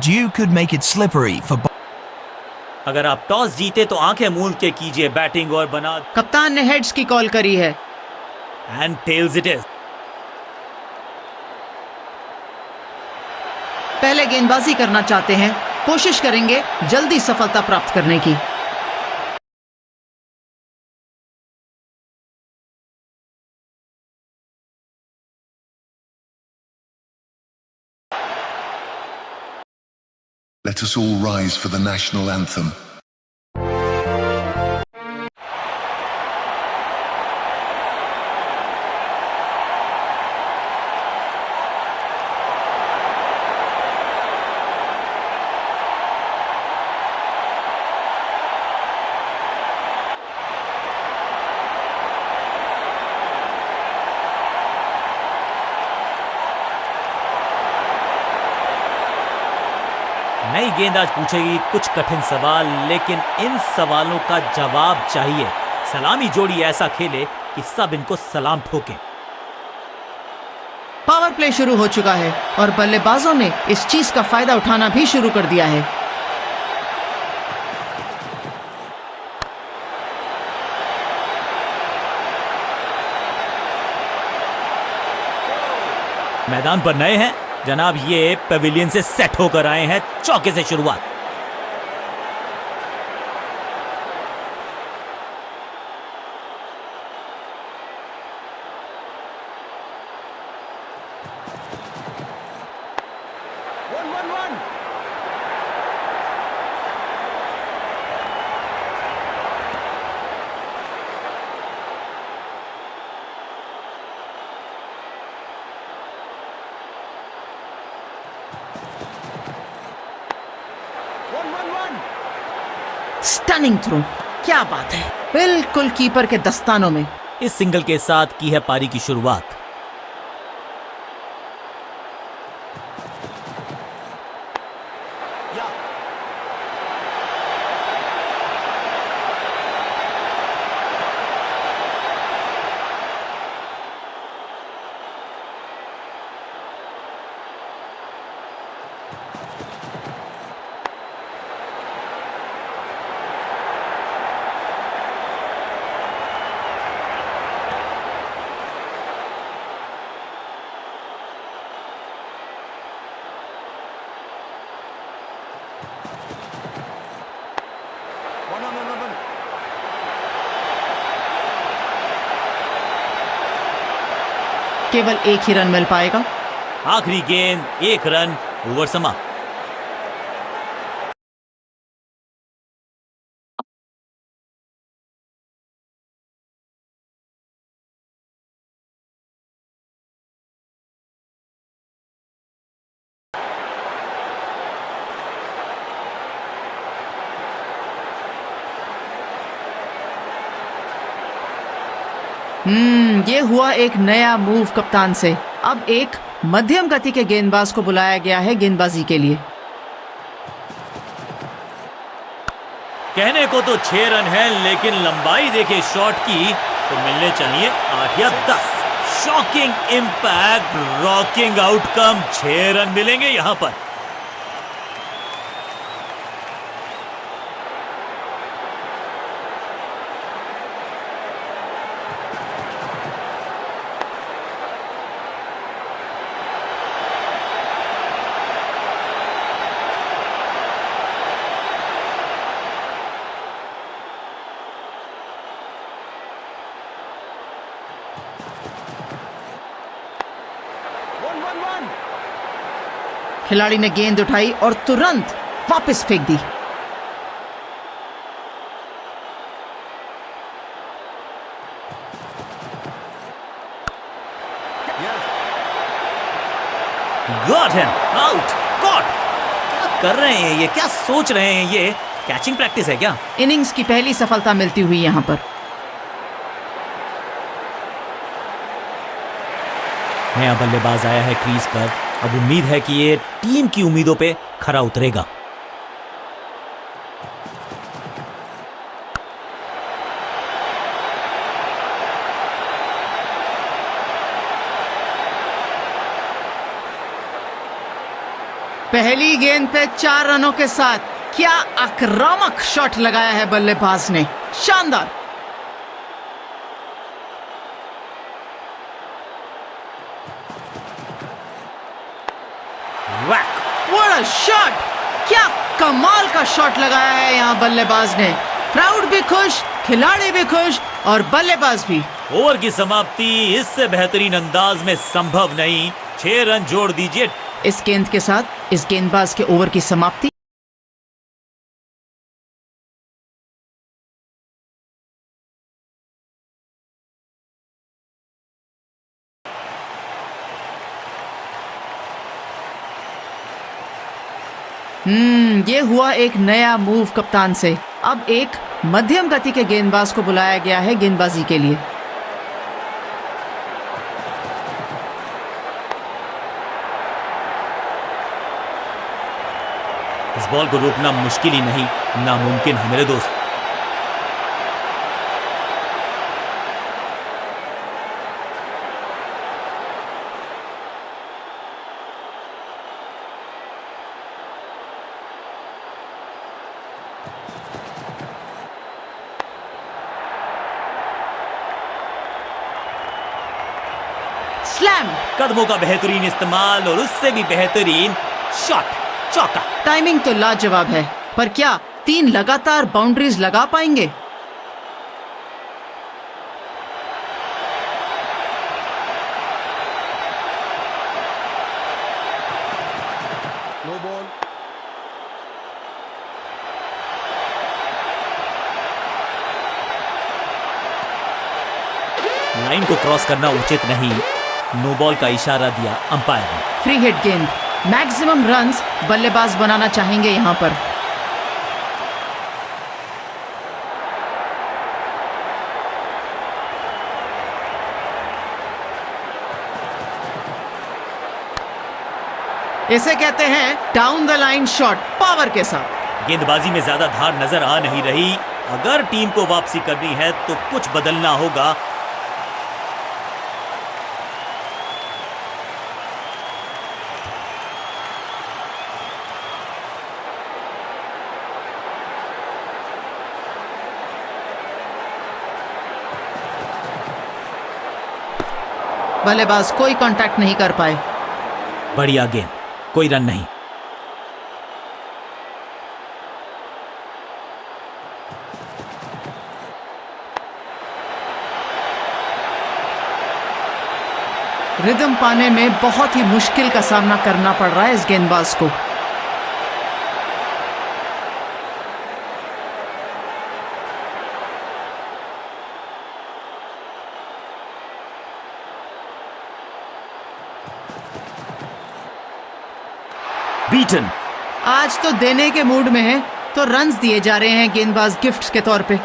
You could make it slippery for. अगर आप toss जीते तो आंखें मूंद के कीजिए बैटिंग और बना। कप्तान ने हेड्स की कॉल करी है। And tails it is. पहले गेंदबाजी करना चाहते हैं, कोशिश करेंगे जल्दी सफलता प्राप्त करने की। Let us all rise for the national anthem. नई गेंद आज पूछेगी कुछ कठिन सवाल, लेकिन इन सवालों का जवाब चाहिए। सलामी जोड़ी ऐसा खेले कि सब इनको सलाम ठोके। पावर प्ले शुरू हो चुका है और बल्लेबाजों ने इस चीज का फायदा उठाना भी शुरू कर दिया है। मैदान पर नए हैं जनाब, ये पेविलियन से सेट होकर आए हैं। चौके से शुरुआत। स्टनिंग थ्रो, क्या बात है, बिल्कुल कीपर के दस्तानों में। इस सिंगल के साथ की है पारी की शुरुआत। केवल एक ही रन मिल पाएगा। आखिरी गेंद, एक रन, ओवर समाप्त। ये हुआ एक नया मूव कप्तान से। अब एक मध्यम गति के गेंदबाज को बुलाया गया है गेंदबाजी के लिए। कहने को तो 6 रन है, लेकिन लंबाई देखे शॉट की तो मिलने चाहिए 8 या 10। Shocking impact, rocking outcome. 6 run मिलेंगे यहां पर। खिलाड़ी ने गेंद उठाई और तुरंत वापस फेंक दी। Got him out. गॉट, क्या कर रहे हैं ये, क्या सोच रहे हैं ये? कैचिंग प्रैक्टिस है क्या? इनिंग्स की पहली सफलता मिलती हुई यहां पर। नया बल्लेबाज आया है क्रीज पर। अब उम्मीद है कि ये टीम की उम्मीदों पे खरा उतरेगा। पहली गेंद पे 4 रनों के साथ क्या आक्रामक शॉट लगाया है बल्लेबाज ने, शानदार। वैक। What a shot! क्या कमाल का शॉट लगाया है यहाँ बल्लेबाज ने। क्राउड भी खुश, खिलाड़ी भी खुश और बल्लेबाज भी। ओवर की समाप्ति इससे बेहतरीन अंदाज में संभव नहीं। 6 रन जोड़ दीजिए। इस गेंद के साथ इस गेंदबाज के ओवर की समाप्ति। ये हुआ एक नया मूव कप्तान से। अब एक मध्यम गति के गेंदबाज को बुलाया गया है गेंदबाजी के लिए। इस बॉल को रोकना मुश्किल ही नहीं, नामुमकिन है मेरे दोस्त। स्लैम! कदमों का बेहतरीन इस्तेमाल और उससे भी बेहतरीन शॉट, चौका। टाइमिंग तो लाजवाब है, पर क्या 3 लगातार बाउंड्रीज लगा पाएंगे? No ball. लाइन को क्रॉस करना उचित नहीं, नो बॉल का इशारा दिया अंपायर ने। फ्री हिट गेंद, मैक्सिमम रन्स बल्लेबाज बनाना चाहेंगे यहां पर। इसे कहते हैं down the line shot, power के साथ। गेंदबाजी में ज्यादा धार नजर आ नहीं रही। अगर टीम को वापसी करनी है तो कुछ बदलना होगा। बल्लेबाज कोई कांटेक्ट नहीं कर पाए। बढ़िया गेंद, कोई रन नहीं। रिदम पाने में बहुत ही मुश्किल का सामना करना पड़ रहा है इस गेंदबाज को। बीटन। आज तो देने के मूड में है, तो रन्स दिए जा रहे हैं गेंदबाज गिफ्ट के तौर पे।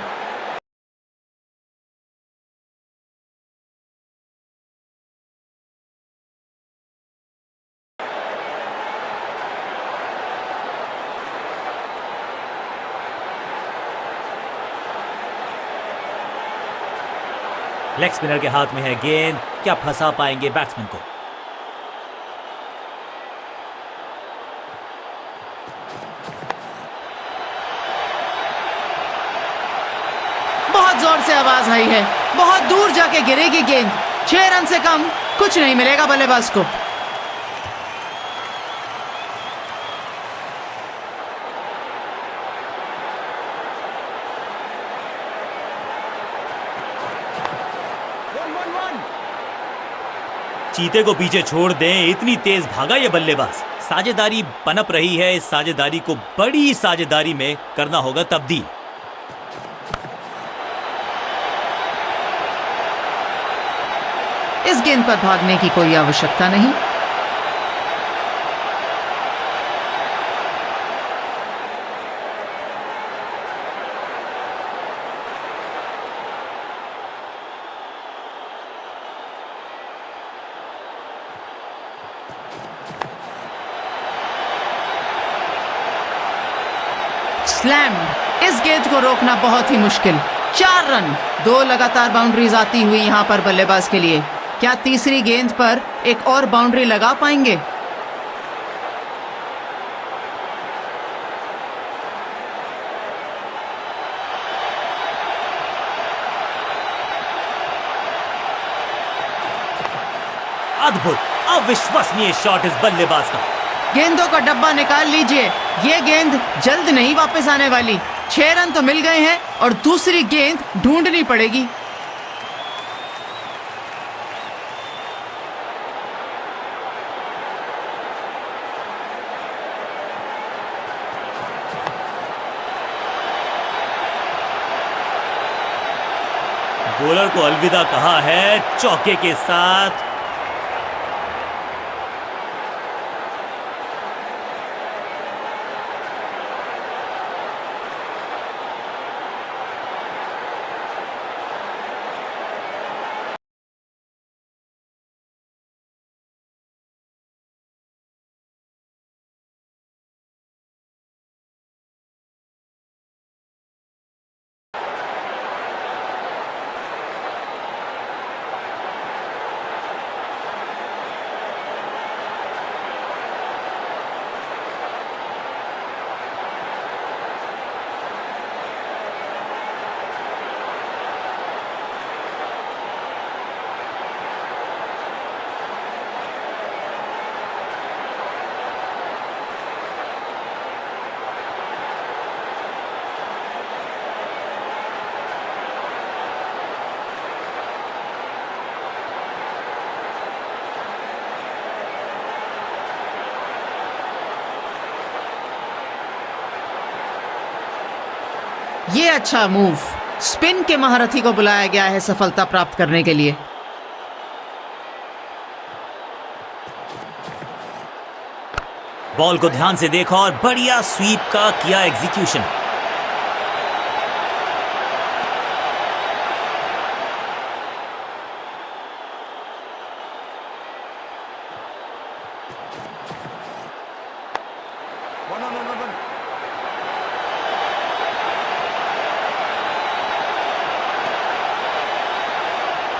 लेग स्पिनर के हाथ में है गेंद, क्या फंसा पाएंगे बैट्समैन को? बहुत जोर से आवाज आई है, बहुत दूर जाके गिरेगी गेंद। 6 रन से कम कुछ नहीं मिलेगा बल्लेबाज को। चीते को पीछे छोड़ दें, इतनी तेज भागा ये बल्लेबाज। साझेदारी पनप रही है, इस साझेदारी को बड़ी साझेदारी में करना होगा तब्दील। इस गेंद पर भागने की कोई आवश्यकता नहीं। स्लैम! इस गेंद को रोकना बहुत ही मुश्किल। 4 रन, 2 लगातार बाउंड्रीज आती हुई यहां पर बल्लेबाज के लिए। क्या तीसरी गेंद पर एक और बाउंड्री लगा पाएंगे? अद्भुत, अविश्वसनीय शॉट इस बल्लेबाज का। गेंदों का डब्बा निकाल लीजिए, ये गेंद जल्द नहीं वापस आने वाली। 6 रन तो मिल गए हैं और दूसरी गेंद ढूंढनी पड़ेगी। बॉलर को अलविदा कहा है चौके के साथ। ये अच्छा मूव, स्पिन के महारथी को बुलाया गया है सफलता प्राप्त करने के लिए। बॉल को ध्यान से देखा और बढ़िया स्वीप का किया एग्जीक्यूशन।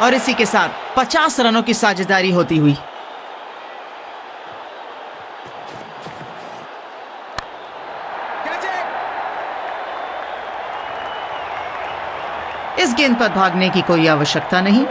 और इसी के साथ 50 रनों की साझेदारी होती हुई। इस गेंद पर भागने की कोई आवश्यकता नहीं।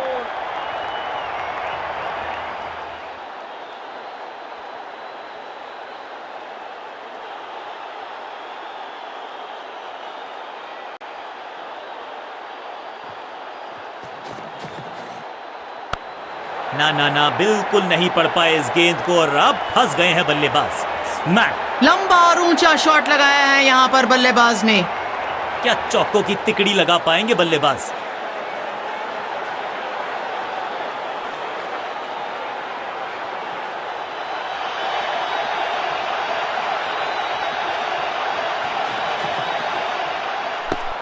ना ना ना, बिल्कुल नहीं पड़ पाए इस गेंद को और अब फंस गए हैं बल्लेबाज। स्मैक। लंबा और ऊंचा शॉट लगाया है यहां पर बल्लेबाज ने। क्या चौकों की तिकड़ी लगा पाएंगे बल्लेबाज?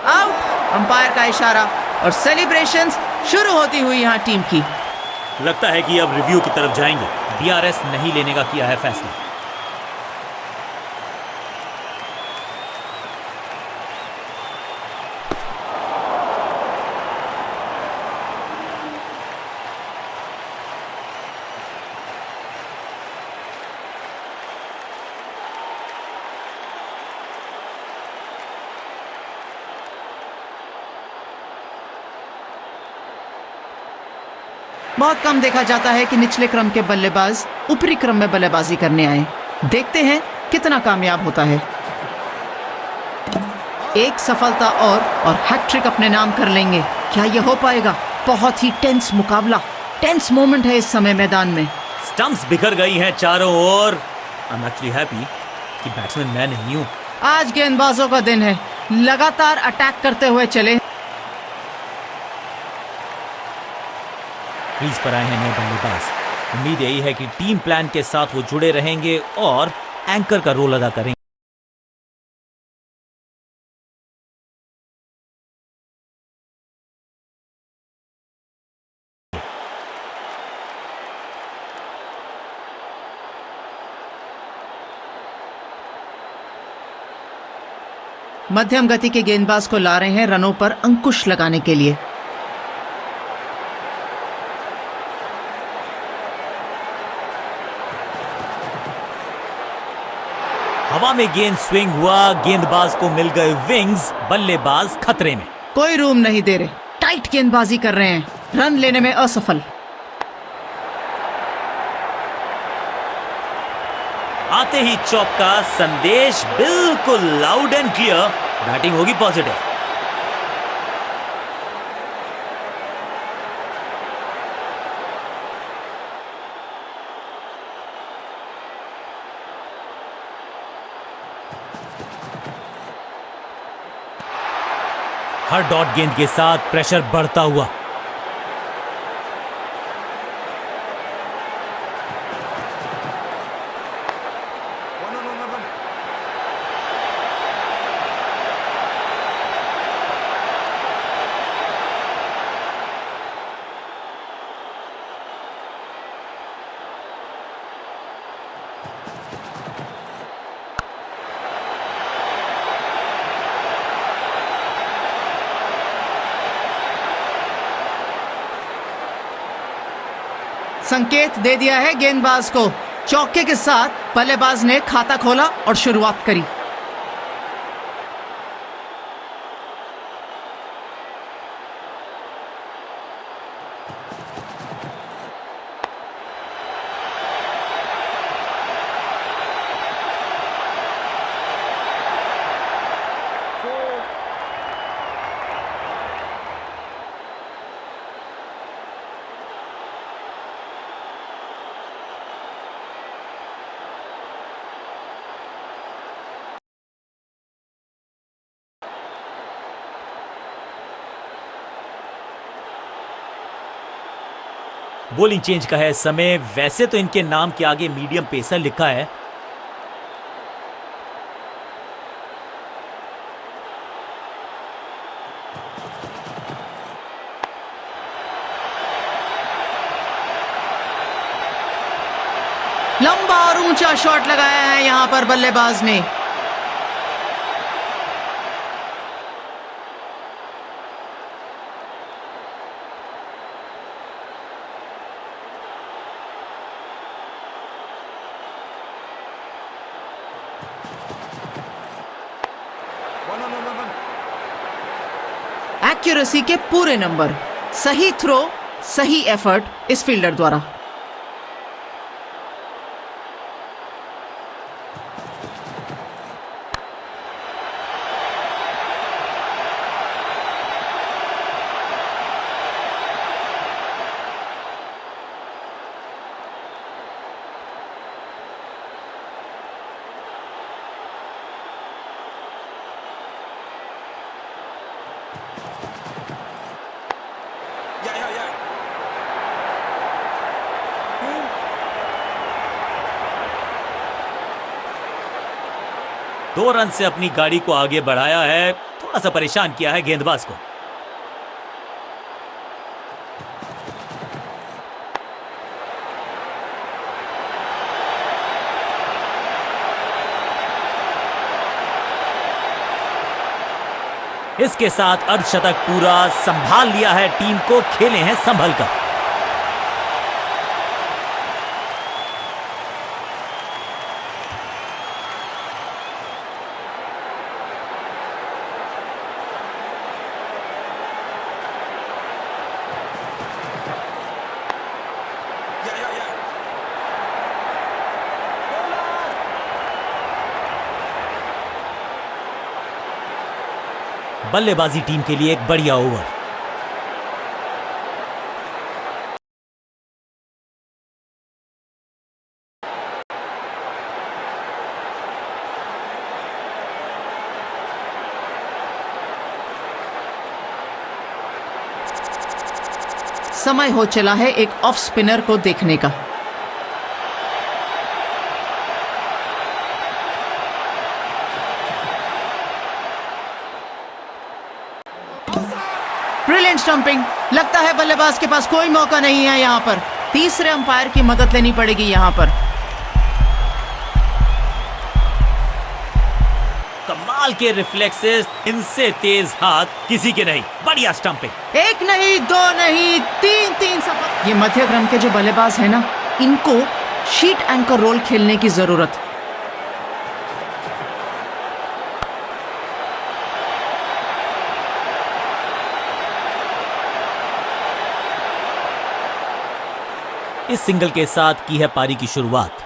आउट। अंपायर का इशारा और सेलिब्रेशंस शुरू होती हुई यहां टीम की। लगता है कि अब रिव्यू की तरफ जाएंगे। DRS नहीं लेने का किया है फैसला। बहुत कम देखा जाता है कि निचले क्रम के बल्लेबाज ऊपरी क्रम में बल्लेबाजी करने आए। देखते हैं कितना कामयाब होता है। एक सफलता और हैट्रिक अपने नाम कर लेंगे। क्या यह हो पाएगा? बहुत ही टेंस मुकाबला, टेंस मोमेंट है इस समय मैदान में। स्टंप्स बिखर गई हैं चारों ओर। आई एम एक्चुअली हैप्पी कि बैट्समैन मैं नहीं हूं। आज गेंदबाजों का दिन है, लगातार अटैक करते हुए चले। क्रीज पर आए हैं नए बल्लेबाज। उम्मीद यही है कि टीम प्लान के साथ वो जुड़े रहेंगे और एंकर का रोल अदा करेंगे। मध्यम गति के गेंदबाज को ला रहे हैं रनों पर अंकुश लगाने के लिए। हवा में गेंद स्विंग हुआ, गेंदबाज को मिल गए विंग्स, बल्लेबाज खतरे में। कोई रूम नहीं दे रहे, टाइट गेंदबाजी कर रहे हैं, रन लेने में असफल। आते ही चौका, संदेश बिल्कुल लाउड एंड क्लियर, बैटिंग होगी पॉजिटिव। हर डॉट गेंद के साथ प्रेशर बढ़ता हुआ। One. संकेत दे दिया है गेंदबाज को। चौके के साथ बल्लेबाज ने खाता खोला और शुरुआत करी। बॉलिंग चेंज का है समय। वैसे तो इनके नाम के आगे मीडियम पेसर लिखा है, लंबा और ऊंचा शॉट लगाया है यहां पर बल्लेबाज ने। One. एक्यूरेसी के पूरे नंबर, सही थ्रो, सही एफर्ट इस फील्डर द्वारा। Yeah. 2 रन से अपनी गाड़ी को आगे बढ़ाया है, थोड़ा सा परेशान किया है गेंदबाज को। इसके साथ अर्धशतक पूरा, संभाल लिया है टीम को, खेले हैं संभल कर। Yeah. बल्लेबाजी टीम के लिए एक बढ़िया ओवर। समय हो चला है एक ऑफ स्पिनर को देखने का। Brilliant stumping. लगता है बल्लेबाज के पास कोई मौका नहीं है यहां पर। तीसरे अंपायर की मदद लेनी पड़ेगी यहां पर। कमाल के रिफ्लेक्सेस, इनसे तेज हाथ किसी के नहीं। बढ़िया स्टंपिंग। एक नहीं, दो नहीं, तीन सफर। ये मध्य क्रम के जो बल्लेबाज है ना, इनको शीट एंकर रोल खेलने की जरूरत। इस सिंगल के साथ की है पारी की शुरुआत।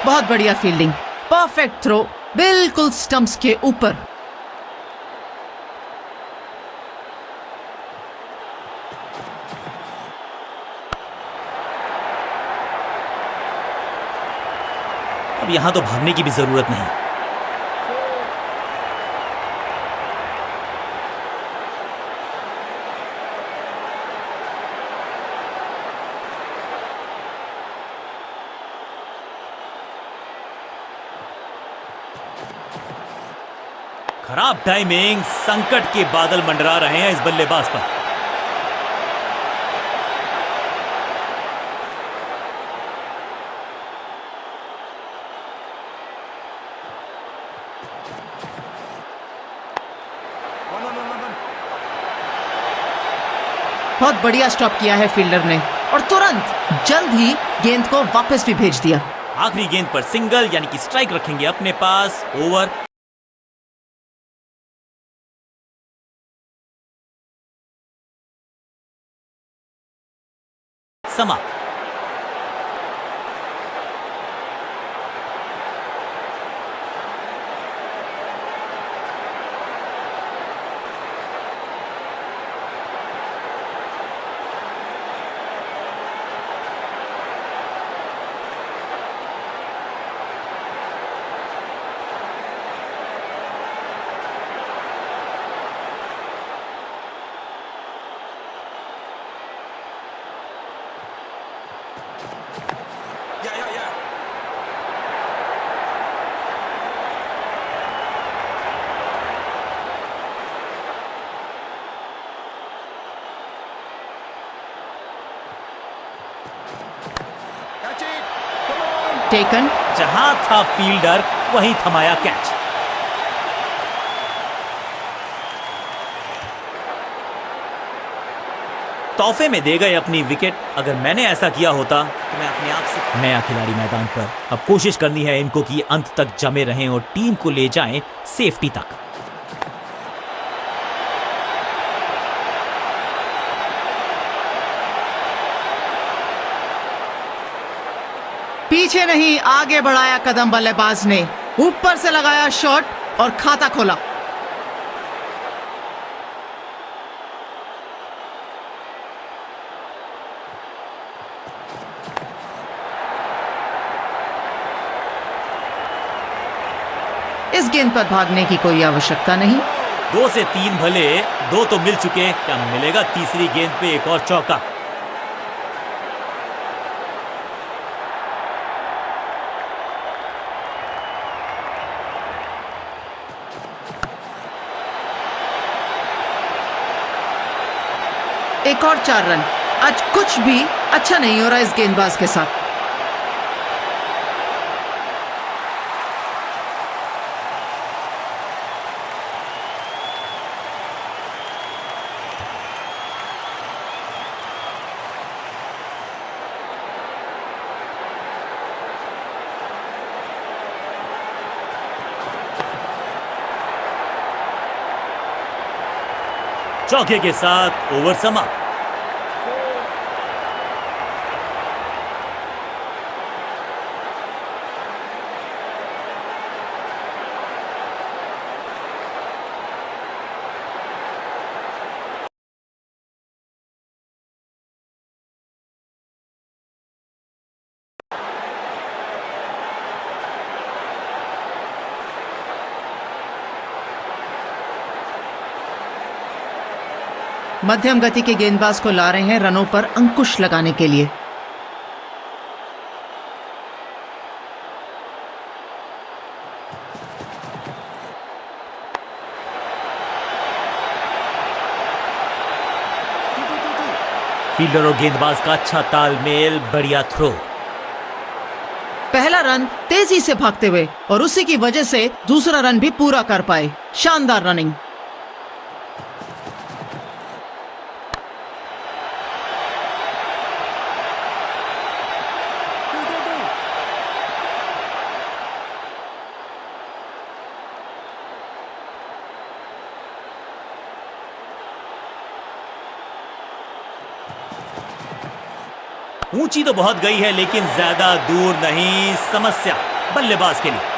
बहुत बढ़िया फील्डिंग, परफेक्ट थ्रो, बिल्कुल स्टंप्स के ऊपर। अब यहां तो भागने की भी जरूरत नहीं। खराब टाइमिंग, संकट के बादल मंडरा रहे हैं इस बल्लेबाज पर। बहुत बढ़िया स्टॉप किया है फील्डर ने और तुरंत जल्द ही गेंद को वापस भी भेज दिया। आखिरी गेंद पर सिंगल यानी कि स्ट्राइक रखेंगे अपने पास। ओवर समाप्त। Yeah, yeah, yeah. Catch it. Come on. Taken. जहां था फील्डर वहीं थमाया कैच। तोहफे में दे गए अपनी विकेट। अगर मैंने ऐसा किया होता तो मैं अपने आप से नया खिलाड़ी मैदान पर। अब कोशिश करनी है इनको कि अंत तक जमे रहें और टीम को ले जाएं सेफ्टी तक। पीछे नहीं, आगे बढ़ाया कदम बल्लेबाज ने, ऊपर से लगाया शॉट और खाता खोला। इस गेंद पर भागने की कोई आवश्यकता नहीं। 2 से 3 भले, 2 तो मिल चुके, क्या मिलेगा तीसरी गेंद पे एक और चौका। एक और 4 रन। आज कुछ भी अच्छा नहीं हो रहा इस गेंदबाज के साथ। चौके के साथ ओवर समाप्त। मध्यम गति के गेंदबाज को ला रहे हैं रनों पर अंकुश लगाने के लिए। फील्डर और गेंदबाज का अच्छा तालमेल, बढ़िया थ्रो। पहला रन तेजी से भागते हुए और उसी की वजह से दूसरा रन भी पूरा कर पाए। शानदार रनिंग। ऊंची तो बहुत गई है लेकिन ज्यादा दूर नहीं। समस्या बल्लेबाज के लिए।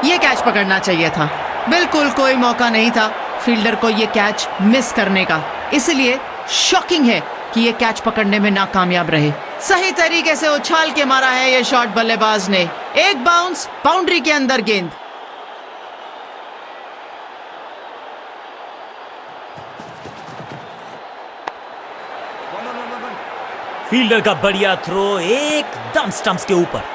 ये कैच पकड़ना चाहिए था, बिल्कुल कोई मौका नहीं था फील्डर को ये कैच मिस करने का, इसलिए शॉकिंग है कि ये कैच पकड़ने में नाकामयाब रहे। सही तरीके से उछाल के मारा है ये शॉट बल्लेबाज ने, एक बाउंस, बाउंड्री के अंदर गेंद। फील्डर का बढ़िया थ्रो एकदम स्टंप्स के ऊपर।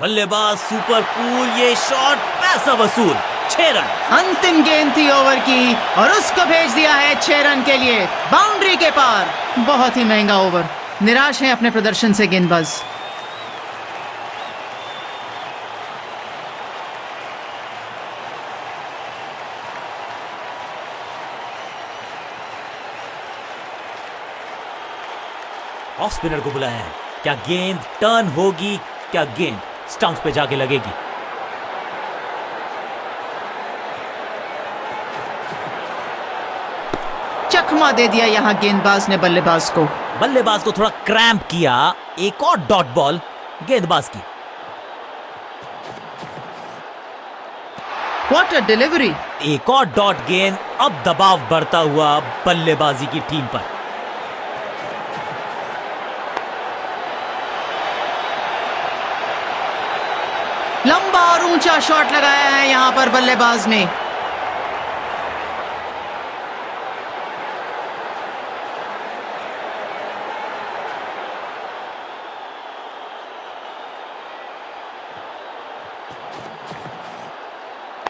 बल्लेबाज सुपर कूल, ये शॉट पैसा वसूल, 6 रन। अंतिम गेंद थी ओवर की और उसको भेज दिया है 6 रन के लिए बाउंड्री के पार। बहुत ही महंगा ओवर, निराश है अपने प्रदर्शन से गेंदबाज। ऑफ स्पिनर को बुलाया है, क्या गेंद टर्न होगी, क्या गेंद स्टंप्स पे जाके लगेगी। चकमा दे दिया यहां गेंदबाज ने बल्लेबाज को। बल्लेबाज को थोड़ा क्रैम्प किया, एक और डॉट बॉल गेंदबाज की। What a delivery. एक और डॉट गेंद, अब दबाव बढ़ता हुआ बल्लेबाजी की टीम पर। लंबा और ऊंचा शॉट लगाया है यहां पर बल्लेबाज ने।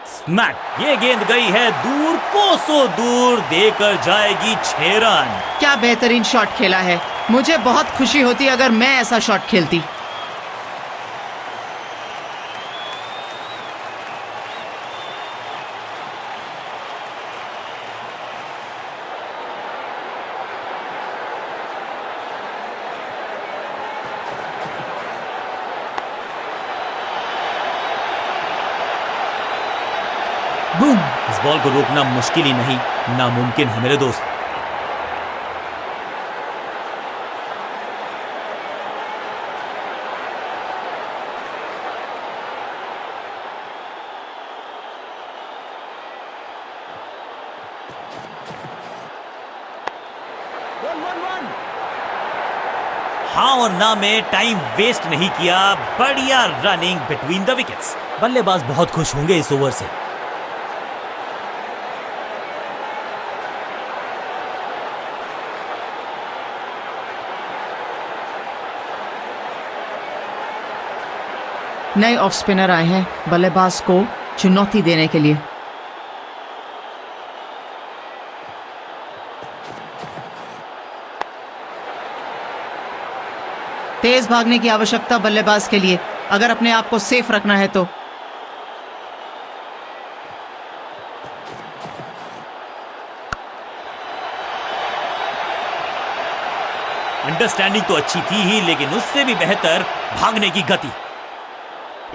स्मैक, ये गेंद गई है दूर, कोसों दूर, देकर जाएगी 6 रन। क्या बेहतरीन शॉट खेला है, मुझे बहुत खुशी होती अगर मैं ऐसा शॉट खेलती। बूम! इस बॉल को रोकना मुश्किल ही नहीं, नामुमकिन है मेरे दोस्त। हाँ और ना में टाइम वेस्ट नहीं किया, बढ़िया रनिंग बिटवीन द विकेट्स। बल्लेबाज बहुत खुश होंगे इस ओवर से। नए ऑफ स्पिनर आए हैं बल्लेबाज को चुनौती देने के लिए। तेज भागने की आवश्यकता बल्लेबाज के लिए, अगर अपने आप को सेफ रखना है तो। अंडरस्टैंडिंग तो अच्छी थी ही, लेकिन उससे भी बेहतर भागने की गति।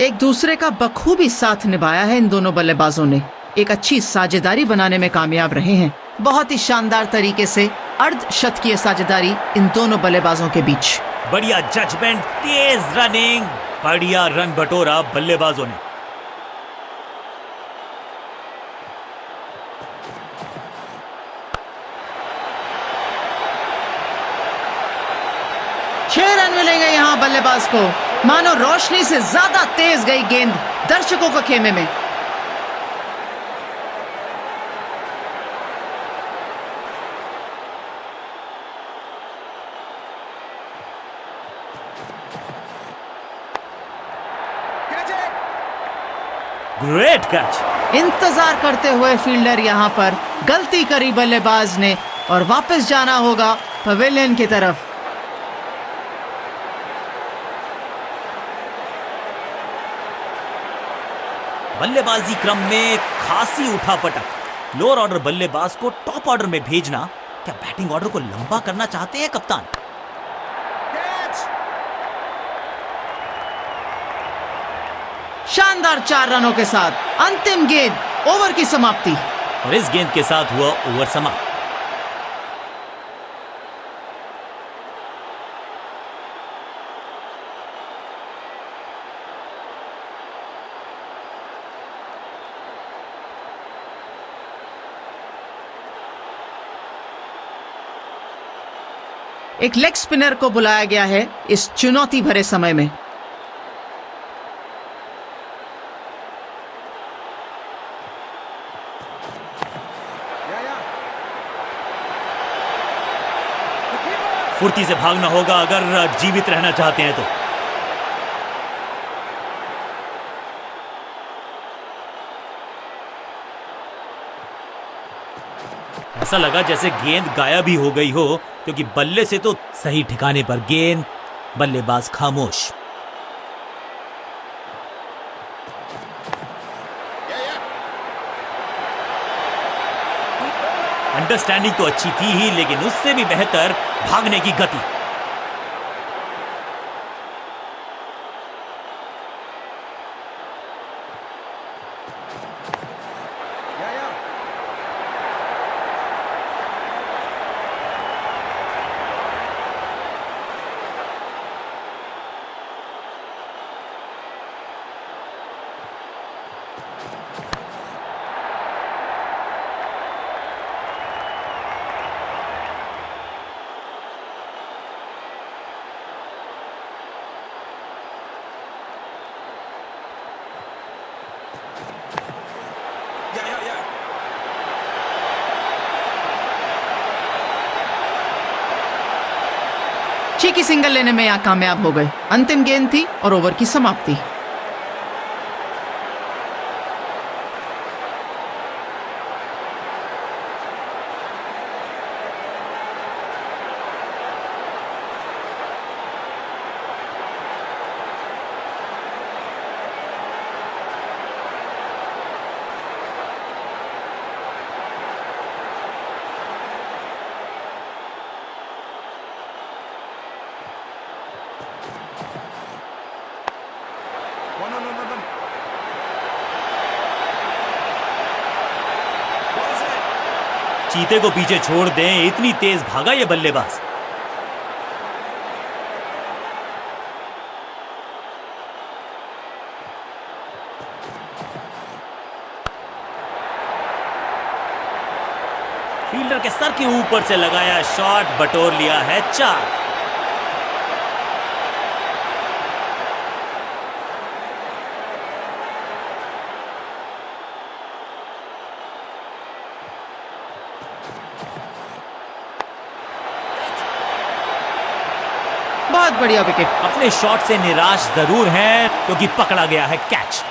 एक दूसरे का बखूबी साथ निभाया है इन दोनों बल्लेबाजों ने, एक अच्छी साझेदारी बनाने में कामयाब रहे हैं। बहुत ही शानदार तरीके से अर्धशतकीय साझेदारी इन दोनों बल्लेबाजों के बीच। बढ़िया जजमेंट, तेज रनिंग, बढ़िया रन बटोरा बल्लेबाजों ने। छह रन मिलेंगे यहां बल्लेबाज को, मानो रोशनी से ज्यादा तेज गई गेंद दर्शकों के खेमे में। Great catch. इंतजार करते हुए फील्डर यहां पर गलती करी बल्लेबाज ने और वापस जाना होगा पवेलियन की तरफ। बल्लेबाजी क्रम में खासी उठापटक, लोअर ऑर्डर बल्लेबाज को टॉप ऑर्डर में भेजना क्या बैटिंग ऑर्डर को लंबा करना चाहते हैं कप्तान? Catch! शानदार 4 रनों के साथ अंतिम गेंद, ओवर की समाप्ति। और इस गेंद के साथ हुआ ओवर समाप्त। एक लेग स्पिनर को बुलाया गया है इस चुनौती भरे समय में। Yeah, yeah. The keeper! फुर्ती से भागना होगा अगर जीवित रहना चाहते हैं तो। ऐसा लगा जैसे गेंद गायब ही हो गई हो, क्योंकि बल्ले से तो सही ठिकाने पर गेंद, बल्लेबाज खामोश। अंडरस्टैंडिंग तो अच्छी थी ही, लेकिन उससे भी बेहतर भागने की गति। Yeah, yeah. Yeah, yeah, yeah. Cheeky single लेने में यहां कामयाब हो गए। अंतिम गेंद थी और ओवर की समाप्ति। One. Ball is in. चीते को पीछे छोड़ दें, इतनी तेज भागा ये बल्लेबाज। फील्डर के सर के ऊपर से लगाया शॉट, बटोर लिया है 4। बहुत बढ़िया विकेट। अपने शॉट से निराश जरूर हैं, क्योंकि पकड़ा गया है कैच।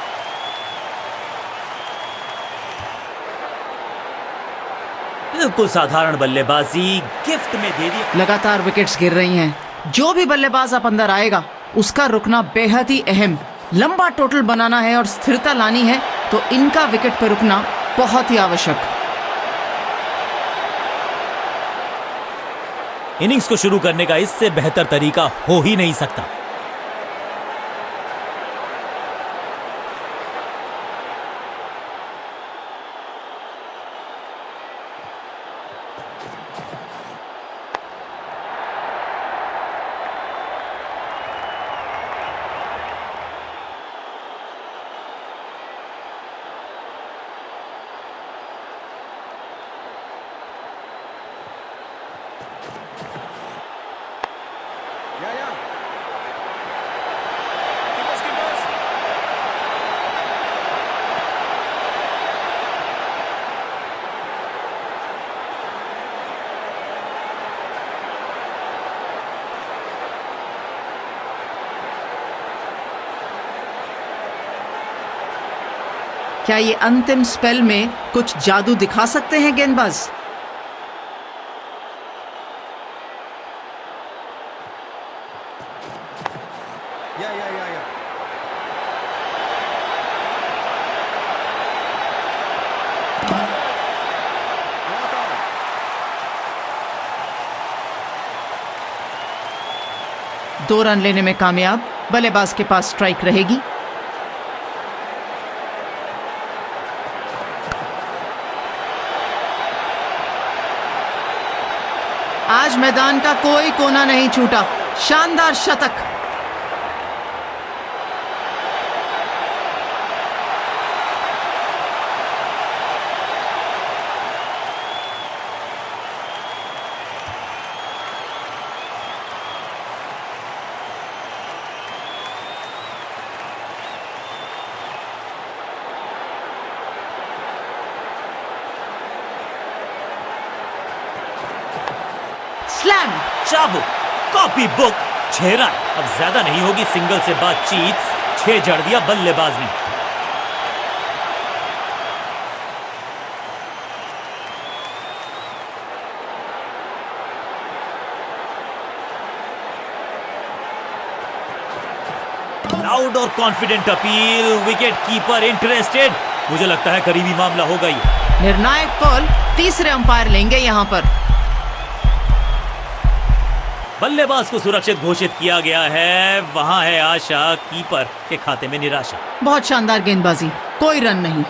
बिल्कुल साधारण बल्लेबाजी गिफ्ट में दे दी। लगातार विकेट्स गिर रही हैं। जो भी बल्लेबाज अब अंदर आएगा उसका रुकना बेहद ही अहम। लंबा टोटल बनाना है और स्थिरता लानी है, तो इनका विकेट पर रुकना बहुत ही आवश्यक। इनिंग्स को शुरू करने का इससे बेहतर तरीका हो ही नहीं सकता। Yeah. Keepers. क्या ये अंतिम स्पेल में कुछ जादू दिखा सकते हैं गेंदबाज? Yeah. Not out. 2 रन लेने में कामयाब। बल्लेबाज के पास स्ट्राइक रहेगी। आज मैदान का कोई कोना नहीं छूटा। शानदार शतक। स्लैम। चाबुक, कॉपी बुक, 6 रन। अब ज्यादा नहीं होगी सिंगल से बातचीत। 6 जड़ दिया बल्लेबाज ने। लाउड और confident appeal. Wicket keeper interested. मुझे लगता है करीबी मामला होगा ये। निर्णायक कॉल तीसरे अंपायर लेंगे यहां पर। बल्लेबाज को सुरक्षित घोषित किया गया है। वहां है आशा, कीपर के खाते में निराशा। बहुत शानदार गेंदबाजी, कोई रन नहीं।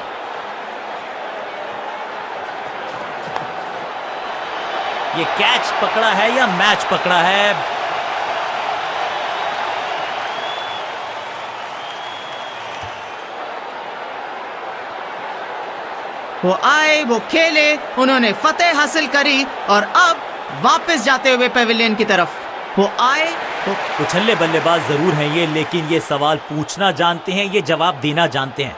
ये कैच पकड़ा है या मैच पकड़ा है? वो आए, वो खेले, उन्होंने फतेह हासिल करी और अब वापस जाते हुए पेविलियन की तरफ। वो आए तो उछल्ले बल्लेबाज जरूर हैं ये, लेकिन ये सवाल पूछना जानते हैं, ये जवाब देना जानते हैं।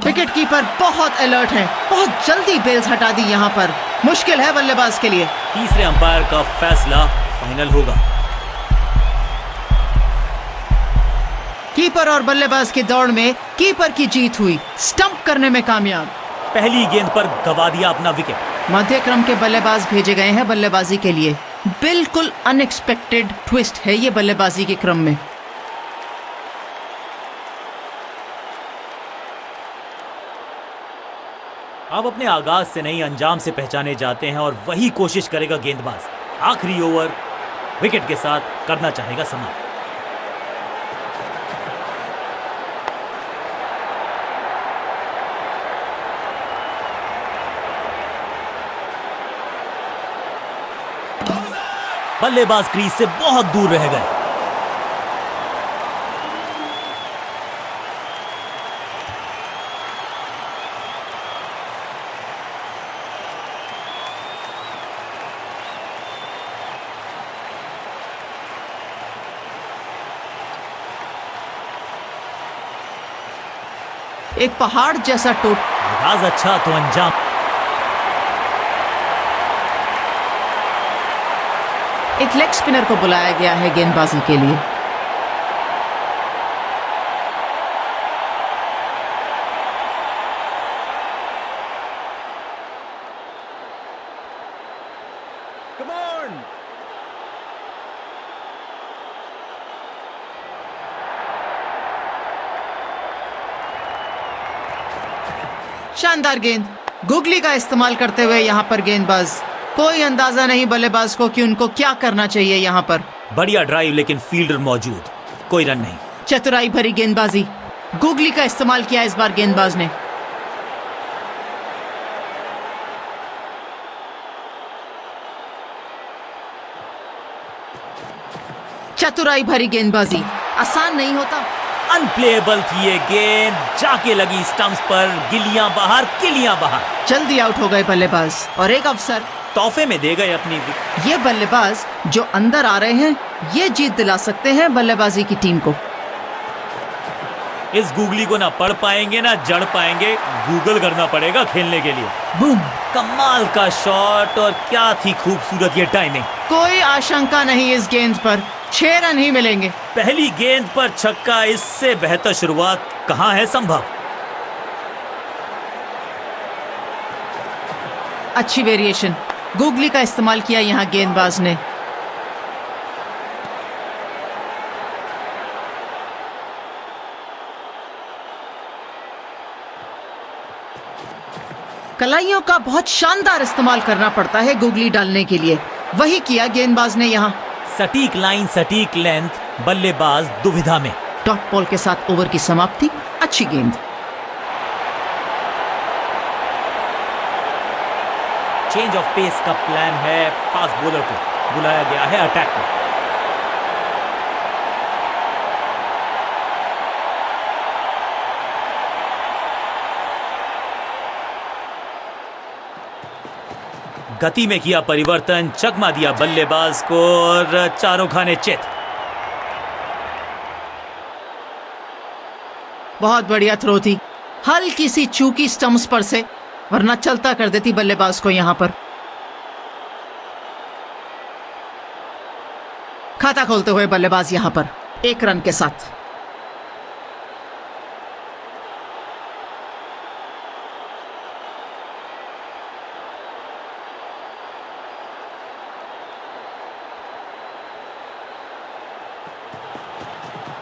विकेट कीपर बहुत अलर्ट है। बहुत जल्दी बेल्स हटा दी यहां पर। मुश्किल है बल्लेबाज के लिए। तीसरे अंपायर का फैसला फाइनल होगा। कीपर और बल्लेबाज की दौड़ में कीपर की जीत हुई। स्टंप करने में कामयाब। पहली गेंद पर गवा दिया अपना विकेट। मध्य क्रम के बल्लेबाज भेजे गए हैं बल्लेबाजी के लिए। बिल्कुल अनएक्सपेक्टेड ट्विस्ट है ये बल्लेबाजी के क्रम में। अब अपने आगाज से नहीं अंजाम से पहचाने जाते हैं और वही कोशिश करेगा गेंदबाज। आखिरी ओवर विकेट के साथ करना चाहेगा समाप्त। बल्लेबाज क्रीज से बहुत दूर रह गए। एक पहाड़ जैसा टूट। आगाज अच्छा तो अंजाम। एक लेग स्पिनर को बुलाया गया है गेंदबाजी के लिए। Come on! शानदार गेंद। गुगली का इस्तेमाल करते हुए यहां पर गेंदबाज। कोई अंदाजा नहीं बल्लेबाज को कि उनको क्या करना चाहिए यहां पर। बढ़िया ड्राइव लेकिन फील्डर मौजूद। कोई रन नहीं। चतुराई भरी गेंदबाजी। गुगली का इस्तेमाल किया इस बार गेंदबाज ने। चतुराई भरी गेंदबाजी। आसान नहीं होता। अनप्लेएबल थी ये गेंद। जाके लगी स्टंप्स पर। गिलियां बाहर, किलियां बाहर। जल्दी आउट हो गए बल्लेबाज और एक अवसर तोहफे में दे गए अपनी। ये बल्लेबाज जो अंदर आ रहे हैं ये जीत दिला सकते हैं बल्लेबाजी की टीम को। इस गूगली को ना पढ़ पाएंगे ना जड़ पाएंगे। गूगल करना पड़ेगा खेलने के लिए। बूम, कमाल का शॉट और क्या थी खूबसूरत ये टाइमिंग। कोई आशंका नहीं इस गेंद पर। 6 रन ही मिलेंगे। पहली गेंद पर छक्का, इससे बेहतर शुरुआत कहां है संभव। अच्छी वेरिएशन। गूगली का इस्तेमाल किया यहां गेंदबाज ने। कलाइयों का बहुत शानदार इस्तेमाल करना पड़ता है गूगली डालने के लिए। वही किया गेंदबाज ने यहां। सटीक लाइन, सटीक लेंथ, बल्लेबाज दुविधा में। डॉट बॉल के साथ ओवर की समाप्ति, अच्छी गेंद। चेंज ऑफ पेस का प्लान है, फास्ट बॉलर को बुलाया गया है अटैक को। गति में किया परिवर्तन, चकमा दिया बल्लेबाज को और चारों खाने चित। बहुत बढ़िया थ्रो थी, हल्की सी चूकी स्टंप्स पर से, वरना चलता कर देती बल्लेबाज को यहां पर। खाता खोलते हुए बल्लेबाज यहां पर 1 रन के साथ।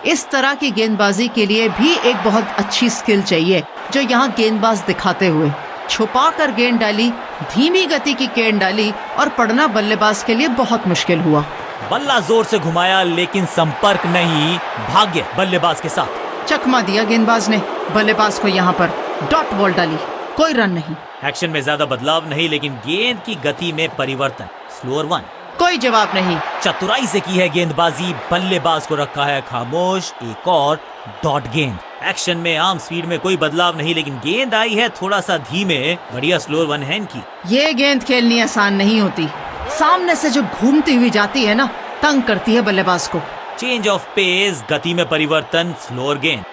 इस तरह की गेंदबाजी के लिए भी एक बहुत अच्छी स्किल चाहिए, जो यहाँ गेंदबाज दिखाते हुए छुपा कर गेंद डाली, धीमी गति की गेंद डाली और पढ़ना बल्लेबाज के लिए बहुत मुश्किल हुआ। बल्ला जोर से घुमाया लेकिन संपर्क नहीं, भाग्य बल्लेबाज के साथ। चकमा दिया गेंदबाज ने, बल्लेबाज को यहाँ पर डॉट बॉल डाली, कोई रन नहीं। एक्शन में ज्यादा बदलाव नहीं, लेकिन गेंद की गति में परिवर्तन। स्लोअर 1, कोई जवाब नहीं। चतुराई से की है गेंदबाजी, बल्लेबाज को रखा है खामोश। एक और डॉट गेंद। एक्शन में आर्म स्पीड में कोई बदलाव नहीं, लेकिन गेंद आई है थोड़ा सा धीमे। बढ़िया स्लोअर 1 हैंड की। ये गेंद खेलनी आसान नहीं होती, सामने से जो घूमती हुई जाती है ना, तंग करती है बल्लेबाज को। चेंज ऑफ पेस, गति में परिवर्तन, स्लोअर गेंद।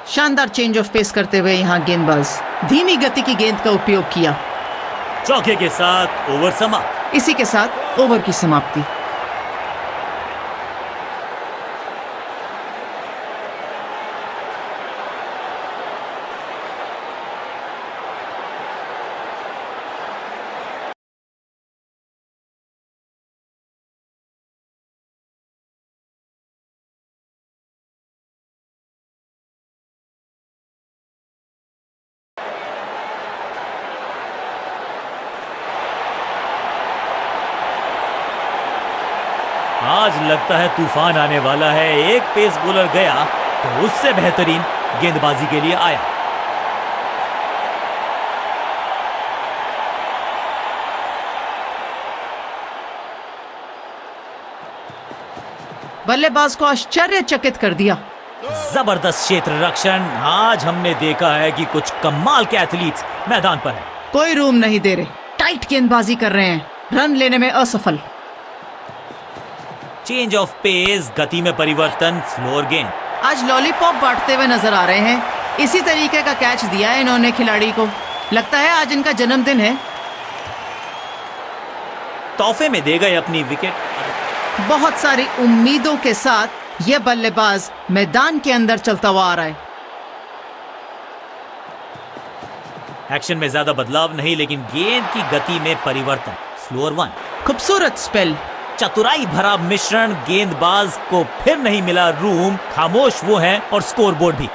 शानदार चेंज ऑफ पेस करते हुए यहाँ गेंदबाज धीमी गति की गेंद का उपयोग किया। चौके के साथ ओवर समाप्त। इसी के साथ ओवर की समाप्ति। आज लगता है तूफान आने वाला है। एक पेस बॉलर गया तो उससे बेहतरीन गेंदबाजी के लिए आया। बल्लेबाज को आश्चर्यचकित कर दिया। जबरदस्त क्षेत्र रक्षण। आज हमने देखा है कि कुछ कमाल के एथलीट्स मैदान पर हैं। कोई रूम नहीं दे रहे, टाइट गेंदबाजी कर रहे हैं, रन लेने में असफल। चेंज ऑफ पेस, गति में परिवर्तन, स्लोअर गेंद। आज लॉलीपॉप बांटते हुए नजर आ रहे हैं। इसी तरीके का कैच दिया है इन्होंने खिलाड़ी को। लगता है आज इनका जन्मदिन है। तोहफे में दे गए अपनी विकेट। बहुत सारी उम्मीदों के साथ यह बल्लेबाज मैदान के अंदर चलता हुआ आ रहा है। एक्शन में ज्यादा बदलाव नहीं, लेकिन गेंद की गति में परिवर्तन। स्लोअर 1। खूबसूरत स्पेल। चतुराई भरा मिश्रण। गेंदबाज को फिर नहीं मिला रूम। खामोश वो है और स्कोरबोर्ड भी।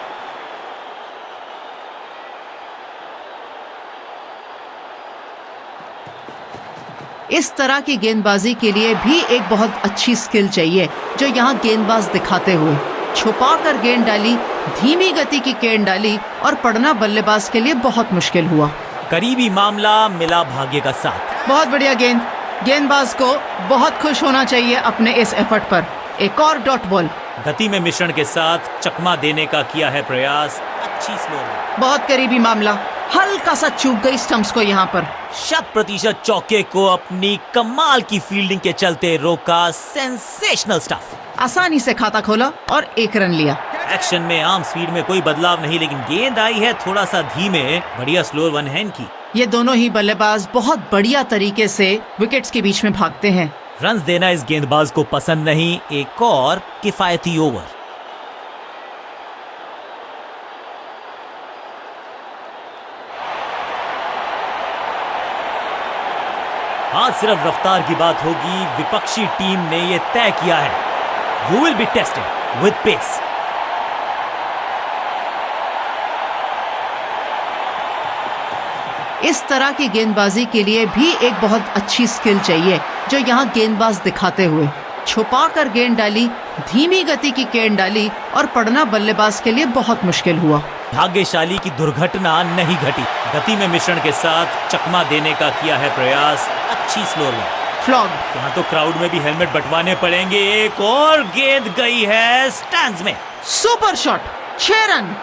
इस तरह की गेंदबाजी के लिए भी एक बहुत अच्छी स्किल चाहिए, जो यहाँ गेंदबाज दिखाते हुए छुपा कर गेंद डाली, धीमी गति की गेंद डाली और पढ़ना बल्लेबाज के लिए बहुत मुश्किल हुआ। करीबी मामला, मिला भाग्य का साथ। बहुत बढ़िया गेंद। गेंदबाज को बहुत खुश होना चाहिए अपने इस एफर्ट पर। एक और डॉट बॉल। गति में मिश्रण के साथ चकमा देने का किया है प्रयास। अच्छी स्लो। बहुत करीबी मामला, हल्का सा चूक गई स्टंप्स को यहाँ पर। 100% चौके को अपनी कमाल की फील्डिंग के चलते रोका। Sensational stuff. आसानी से खाता खोला और 1 रन लिया। एक्शन में आर्म स्पीड में कोई बदलाव नहीं, लेकिन गेंद आई है थोड़ा सा धीमे। बढ़िया स्लोअर 1 हैंड की। ये दोनों ही बल्लेबाज बहुत बढ़िया तरीके से विकेट्स के बीच में भागते हैं। रन्स देना इस गेंदबाज को पसंद नहीं। एक और किफायती ओवर। आज सिर्फ रफ्तार की बात होगी। विपक्षी टीम ने यह तय किया है, you will be tested with pace. इस तरह की गेंदबाजी के लिए भी एक बहुत अच्छी स्किल चाहिए जो यहाँ गेंदबाज दिखाते हुए छुपा कर गेंद डाली, धीमी गति की गेंद डाली और पढ़ना बल्लेबाज के लिए बहुत मुश्किल हुआ। भाग्यशाली की दुर्घटना नहीं घटी। गति में मिश्रण के साथ चकमा देने का किया है प्रयास। अच्छी स्लोअर फ्लॉग। यहाँ तो क्राउड में भी हेलमेट बंटवाने पड़ेंगे। एक और गेंद गई है स्टैंड्स में। Super shot, 6 run.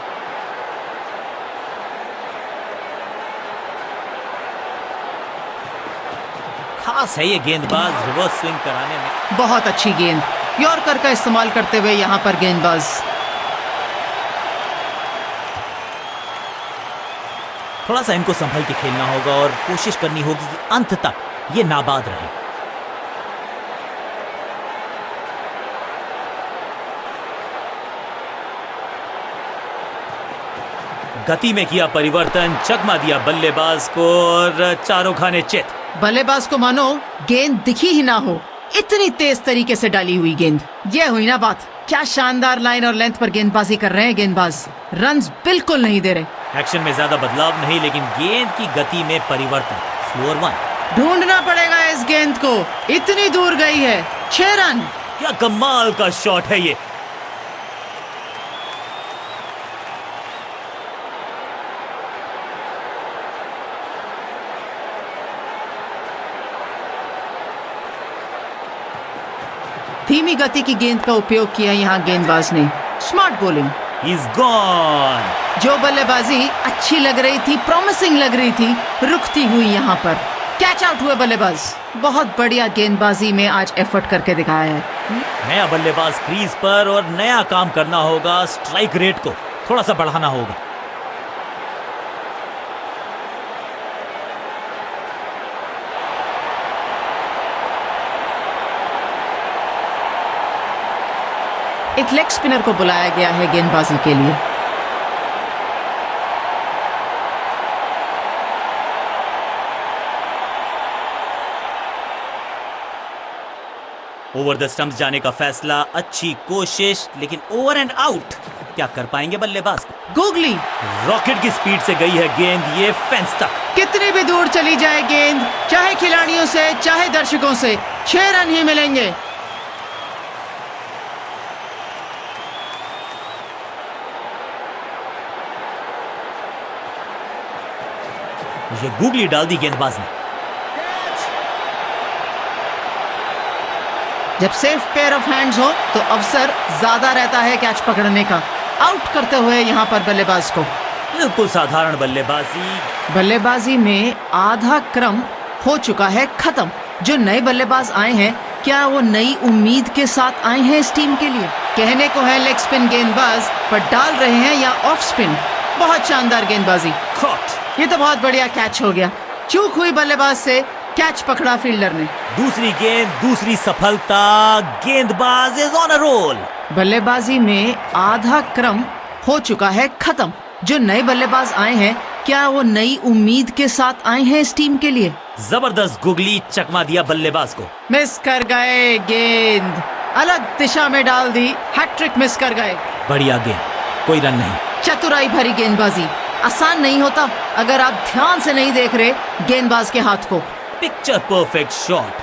खास है ये गेंदबाज रिवर्स स्विंग कराने में। बहुत अच्छी गेंद, यॉर्कर का इस्तेमाल करते हुए यहाँ पर गेंदबाज। थोड़ा सा इनको संभल के खेलना होगा और कोशिश करनी होगी कि अंत तक ये नाबाद रहे। गति में किया परिवर्तन, चकमा दिया बल्लेबाज को और चारों खाने चित। बल्लेबाज को मानो गेंद दिखी ही ना हो, इतनी तेज तरीके से डाली हुई गेंद। ये हुई ना बात। क्या शानदार लाइन और लेंथ पर गेंदबाजी कर रहे हैं गेंदबाज। रन्स बिल्कुल नहीं दे रहे। एक्शन में ज्यादा बदलाव नहीं, लेकिन गेंद की गति में परिवर्तन। फ्लोर 1। ढूंढना पड़ेगा इस गेंद को, इतनी दूर गई है। 6 रन। क्या कमाल का शॉट है ये। धीमी गति की गेंद का उपयोग किया यहाँ गेंदबाज ने। Smart bowling. He's gone. जो बल्लेबाजी अच्छी लग रही थी, प्रॉमिसिंग लग रही थी, रुकती हुई यहाँ पर। कैच आउट हुए बल्लेबाज। बहुत बढ़िया गेंदबाजी में आज एफर्ट करके दिखाया है। नया बल्लेबाज क्रीज पर और नया काम करना होगा। स्ट्राइक रेट को थोड़ा सा बढ़ाना होगा। एक लेग स्पिनर को बुलाया गया है गेंदबाजी के लिए। ओवर द स्टंप्स जाने का फैसला। अच्छी कोशिश, लेकिन ओवर एंड आउट। क्या कर पाएंगे बल्लेबाज? गूगली। रॉकेट की स्पीड से गई है गेंद, ये फेंस तक। कितनी भी दूर चली जाए गेंद, चाहे खिलाड़ियों से चाहे दर्शकों से, 6 रन ही मिलेंगे। ये गूगली डाल दी गेंदबाज ने। जब सेफ पेयर ऑफ हैंड्स हो तो अवसर ज्यादा रहता है कैच पकड़ने का। आउट करते हुए यहाँ पर बल्लेबाज को। बिल्कुल साधारण बल्लेबाजी। बल्लेबाजी में आधा क्रम हो चुका है खत्म। जो नए बल्लेबाज आए हैं, क्या वो नई उम्मीद के साथ आए हैं इस टीम के लिए? कहने को है लेग स्पिन गेंदबाज, पर डाल रहे हैं या ऑफ स्पिन। बहुत शानदार गेंदबाजी। कॉट। ये तो बहुत बढ़िया कैच हो गया। चूक हुई बल्लेबाज से, कैच पकड़ा फील्डर ने। दूसरी गेंद, दूसरी सफलता। गेंदबाज इज ऑन अ रोल। बल्लेबाजी में आधा क्रम हो चुका है खत्म। जो नए बल्लेबाज आए हैं, क्या वो नई उम्मीद के साथ आए हैं इस टीम के लिए? जबरदस्त गुगली, चकमा दिया बल्लेबाज को। मिस कर गए गेंद, अलग दिशा में डाल दी, हैट्रिक मिस कर गए। बढ़िया गेंद, कोई रन नहीं। चतुराई भरी गेंदबाजी। आसान नहीं होता अगर आप ध्यान से नहीं देख रहे गेंदबाज के हाथ को। Picture perfect shot.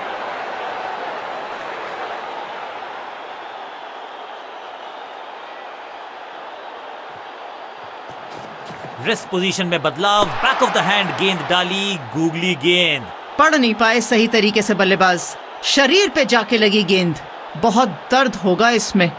Wrist position में बदलाव, बैक ऑफ द हैंड गेंद डाली, गूगली गेंद। पढ़ नहीं पाए सही तरीके से बल्लेबाज, शरीर पे जाके लगी गेंद। बहुत दर्द होगा इसमें।